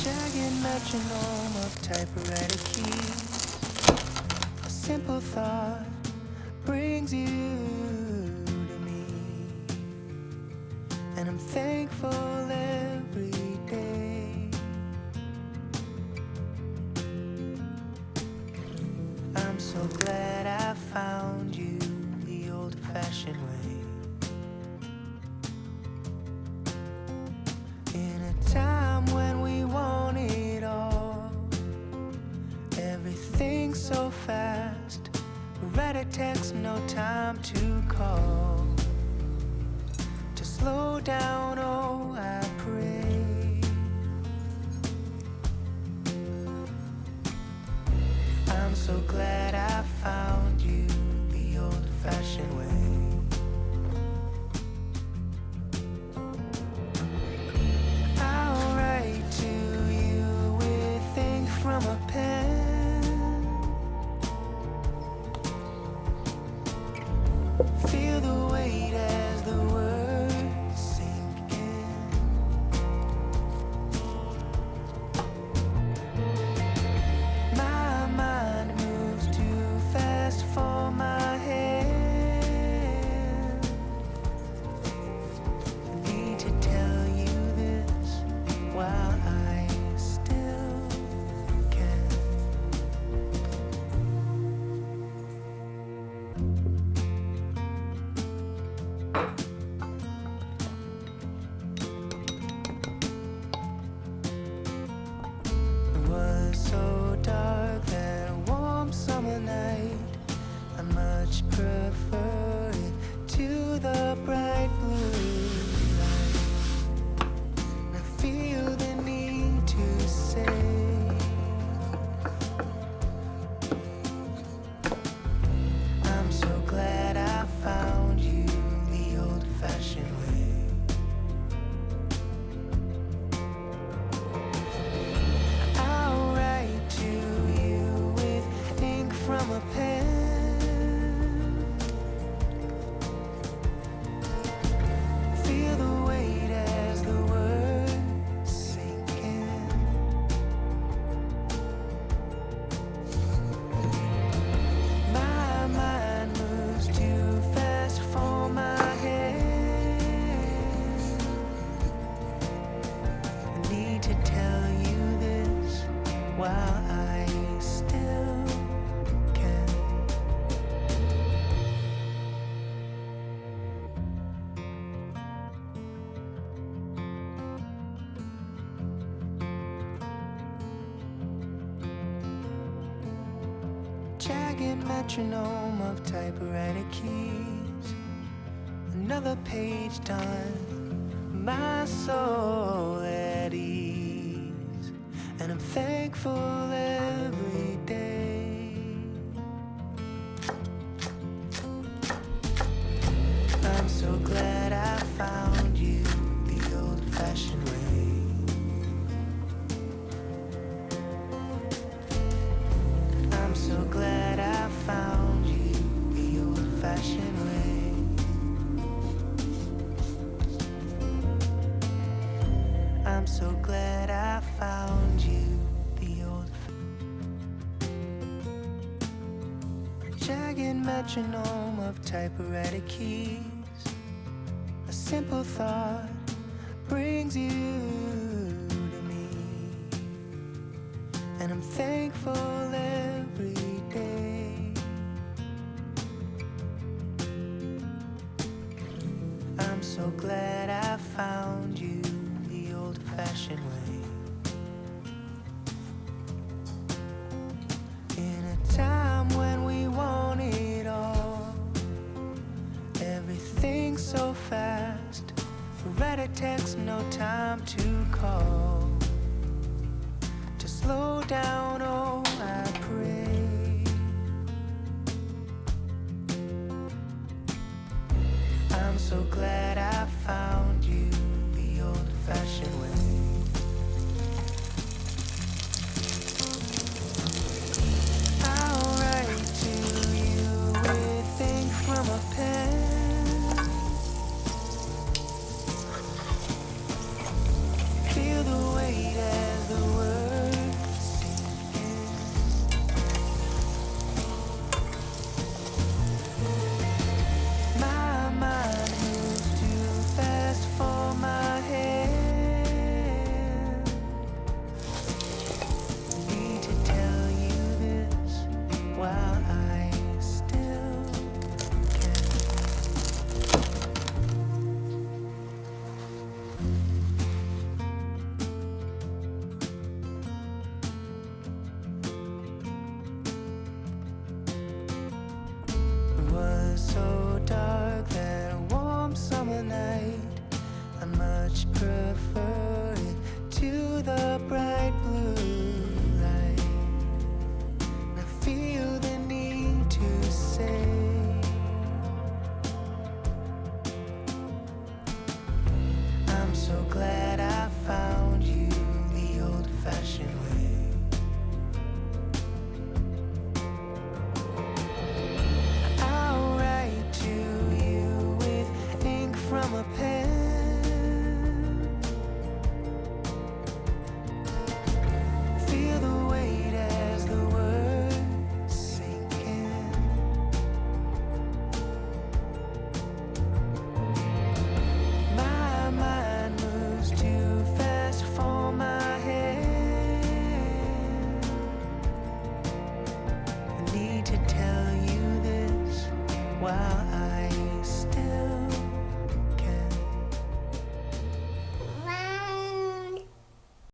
Jagged metronome of typewriter keys. A simple thought brings you to me, and I'm thankful every day. I'm so glad I found you the old-fashioned way. In a time when we want it all, everything so fast. Write a text, no time to call. To slow down, oh, I pray. I'm so glad I found you the old-fashioned way. I'll write to you with ink from a pen. Feel the weight as the words sink in. My mind moves too fast for my hand. I need to tell you this while I still can. It was so dark that warm summer night. I much prefer it to the bright blue light. And I feel the need to say, I'm so glad I found you the old-fashioned way. I'll write to you with ink from a pen. Feel the weight as the words sink in. My mind moves too fast for my hand. I need to tell you this while I still can. Jagged metronome of typewriter keys. Another page done, my soul at ease, and I'm thankful every day. I'm so glad I found you the old-fashioned way. I'm so glad I found you the old-fashioned way. I'm so glad I found you the old. Jagged metronome of typewriter keys. A simple thought brings you to me, and I'm thankful every day. I'm so glad I found you the old-fashioned way. In a time when we want it all, everything so fast. Write a text, no time to call. To slow down, oh, I pray. I'm so glad I found you the old-fashioned way. I'll write to you with ink from a pen. Feel the weight as the to tell